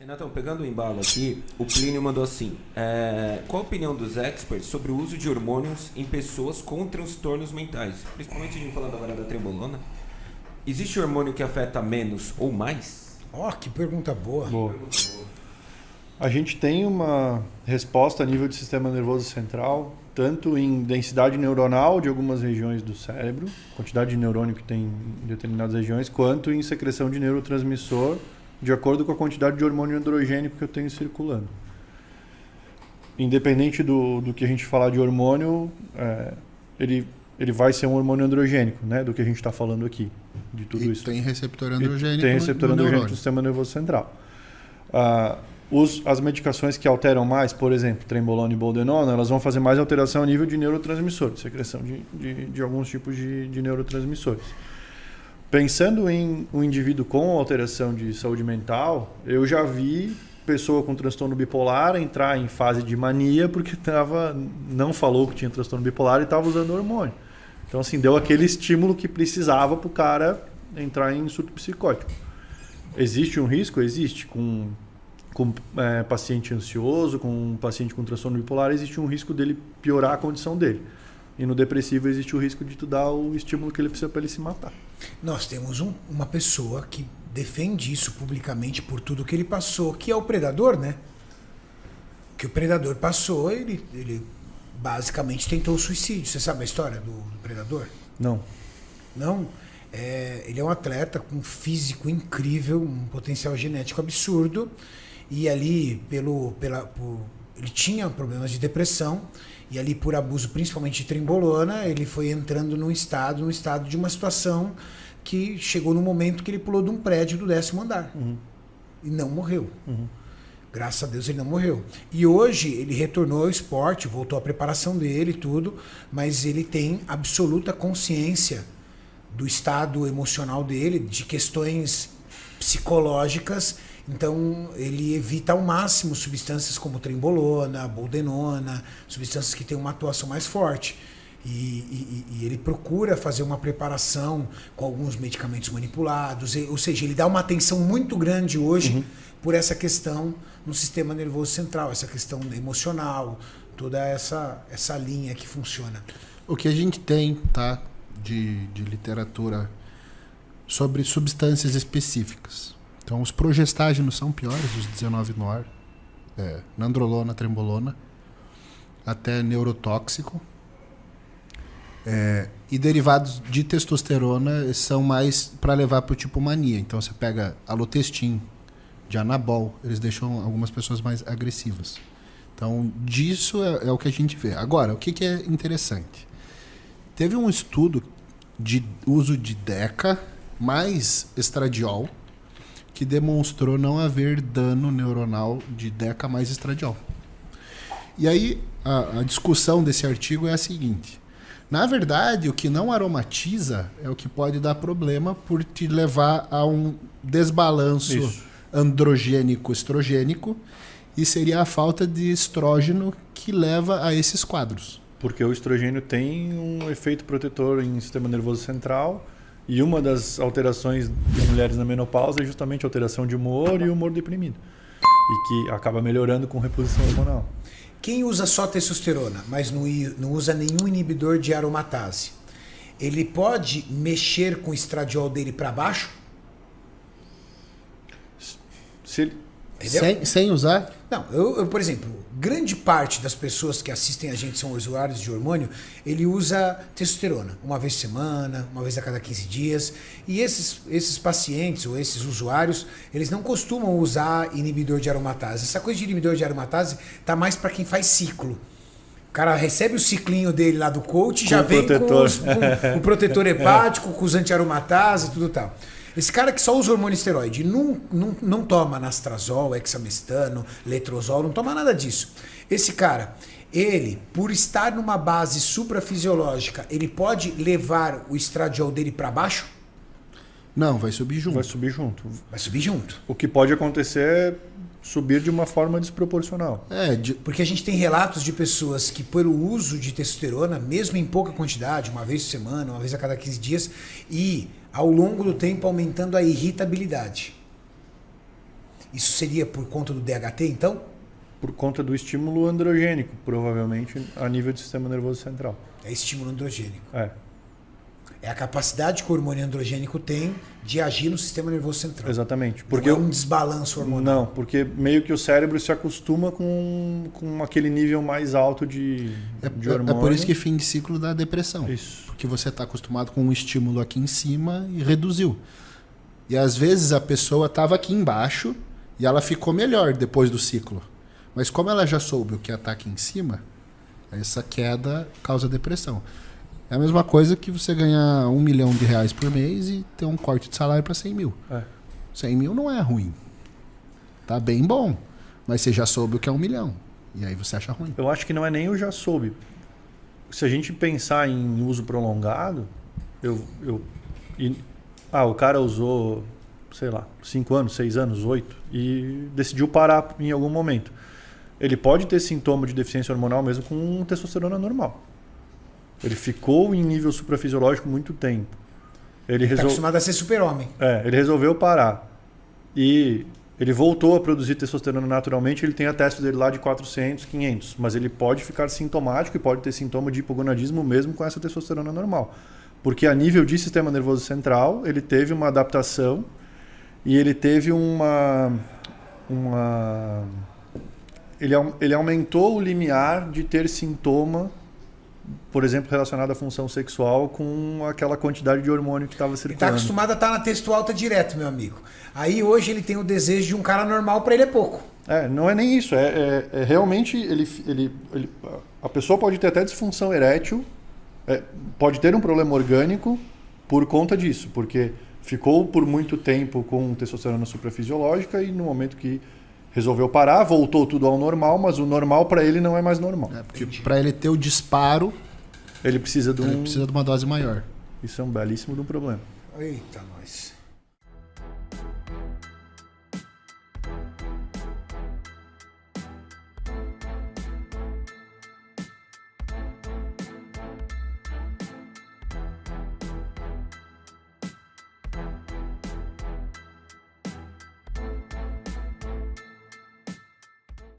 Renatão, pegando o embalo aqui, o Plínio mandou assim: qual a opinião dos experts sobre o uso de hormônios em pessoas com transtornos mentais? Principalmente a gente falando agora da trembolona. Existe hormônio que afeta menos ou mais? Que pergunta boa. A gente tem uma resposta a nível de sistema nervoso central, tanto em densidade neuronal de algumas regiões do cérebro, quantidade de neurônio que tem em determinadas regiões, quanto em secreção de neurotransmissor, de acordo com a quantidade de hormônio androgênico que eu tenho circulando. Independente do que a gente falar de hormônio, ele vai ser um hormônio androgênico, né, do que a gente está falando aqui, de tudo isso. Tem receptor androgênico. Tem receptor androgênico no sistema nervoso central. As medicações que alteram mais, por exemplo, trembolona e boldenona, elas vão fazer mais alteração a nível de neurotransmissor, de secreção de alguns tipos de neurotransmissores. Pensando em um indivíduo com alteração de saúde mental, eu já vi pessoa com transtorno bipolar entrar em fase de mania porque não falou que tinha transtorno bipolar e estava usando hormônio. Então, assim, deu aquele estímulo que precisava para o cara entrar em surto psicótico. Existe um risco? Existe. Com paciente ansioso, com paciente com transtorno bipolar, existe um risco dele piorar a condição dele. E no depressivo existe o risco de tu dar o estímulo que ele precisa para ele se matar. Nós temos uma pessoa que defende isso publicamente por tudo que ele passou, que é o predador, né? O que o predador passou, ele basicamente tentou o suicídio. Você sabe a história do predador? Não. Não? Ele é um atleta com um físico incrível, um potencial genético absurdo, e ali ele tinha problemas de depressão, e ali por abuso principalmente de trembolona, ele foi entrando num estado de uma situação que chegou no momento que ele pulou de um prédio do 10º andar. Uhum. E não morreu. Uhum. Graças a Deus ele não morreu. E hoje ele retornou ao esporte, voltou à preparação dele e tudo, mas ele tem absoluta consciência do estado emocional dele, de questões psicológicas. Então ele evita ao máximo substâncias como trembolona, boldenona, substâncias que têm uma atuação mais forte. E ele procura fazer uma preparação com alguns medicamentos manipulados, ou seja, ele dá uma atenção muito grande hoje por essa questão no sistema nervoso central, essa questão emocional, toda essa linha que funciona. O que a gente tem, tá, de literatura sobre substâncias específicas. Então, os progestágenos são piores, os 19-nor, nandrolona, trembolona, até neurotóxico. E derivados de testosterona são mais para levar para o tipo mania. Então, você pega alotestin, de anabol, eles deixam algumas pessoas mais agressivas. Então, disso é o que a gente vê. Agora, o que é interessante? Teve um estudo de uso de Deca mais estradiol que demonstrou não haver dano neuronal de Deca mais estradiol. E aí, a discussão desse artigo é a seguinte. Na verdade, o que não aromatiza é o que pode dar problema por te levar a um desbalanço androgênico-estrogênico, e seria a falta de estrógeno que leva a esses quadros. Porque o estrogênio tem um efeito protetor em sistema nervoso central, e uma das alterações de mulheres na menopausa é justamente a alteração de humor e humor deprimido, e que acaba melhorando com reposição hormonal. Quem usa só testosterona, mas não usa nenhum inibidor de aromatase, ele pode mexer com o estradiol dele para baixo? Sem usar? Não, eu, por exemplo, grande parte das pessoas que assistem a gente são usuários de hormônio, ele usa testosterona, uma vez por semana, uma vez a cada 15 dias. E esses pacientes ou esses usuários, eles não costumam usar inibidor de aromatase. Essa coisa de inibidor de aromatase tá mais para quem faz ciclo. O cara recebe o ciclinho dele lá do coach, já vem com o protetor hepático, com os anti-aromatase e tudo tal. Esse cara que só usa hormônio esteroide, não toma anastrozol, hexamestano, letrozol, não toma nada disso. Esse cara, ele, por estar numa base suprafisiológica, ele pode levar o estradiol dele para baixo? Não, vai subir junto. Vai subir junto. Vai subir junto. O que pode acontecer é subir de uma forma desproporcional. Porque a gente tem relatos de pessoas que, pelo uso de testosterona, mesmo em pouca quantidade, uma vez por semana, uma vez a cada 15 dias, e ao longo do tempo aumentando a irritabilidade. Isso seria por conta do DHT, então? Por conta do estímulo androgênico, provavelmente, a nível do sistema nervoso central. É estímulo androgênico. É. É a capacidade que o hormônio androgênico tem de agir no sistema nervoso central. Exatamente. Porque Não é um desbalanço hormonal. Não, porque meio que o cérebro se acostuma com aquele nível mais alto de hormônio. É por isso que fim de ciclo dá depressão. Isso. Porque você está acostumado com um estímulo aqui em cima e reduziu. E às vezes a pessoa estava aqui embaixo e ela ficou melhor depois do ciclo. Mas como ela já soube o que está aqui em cima, essa queda causa depressão. É a mesma coisa que você ganhar R$1 milhão por mês e ter um corte de salário para 100 mil. 100 mil não é ruim. Tá bem bom. Mas você já soube o que é 1 milhão. E aí você acha ruim. Eu acho que não é nem o já soube. Se a gente pensar em uso prolongado, o cara usou, sei lá, 5 anos, 6 anos, 8 e decidiu parar em algum momento. Ele pode ter sintoma de deficiência hormonal mesmo com testosterona normal. Ele ficou em nível suprafisiológico muito tempo. Ele Está acostumado a ser super-homem. ele resolveu parar. E ele voltou a produzir testosterona naturalmente, ele tem a testo dele lá de 400, 500. Mas ele pode ficar sintomático e pode ter sintoma de hipogonadismo mesmo com essa testosterona normal. Porque a nível de sistema nervoso central, ele teve uma adaptação e ele teve ele aumentou o limiar de ter sintoma, por exemplo, relacionado à função sexual com aquela quantidade de hormônio que estava Ele está circulando. acostumado a estar na testo alta direto, meu amigo. Aí hoje ele tem o desejo de um cara normal, para ele é pouco. Não é nem isso. Realmente a pessoa pode ter até disfunção erétil, pode ter um problema orgânico por conta disso, porque ficou por muito tempo com testosterona suprafisiológica e no momento que resolveu parar, voltou tudo ao normal, mas o normal para ele não é mais normal. Porque para ele ter o disparo, Ele precisa de ele precisa de uma dose maior. Isso é um belíssimo de um problema. Eita, nós.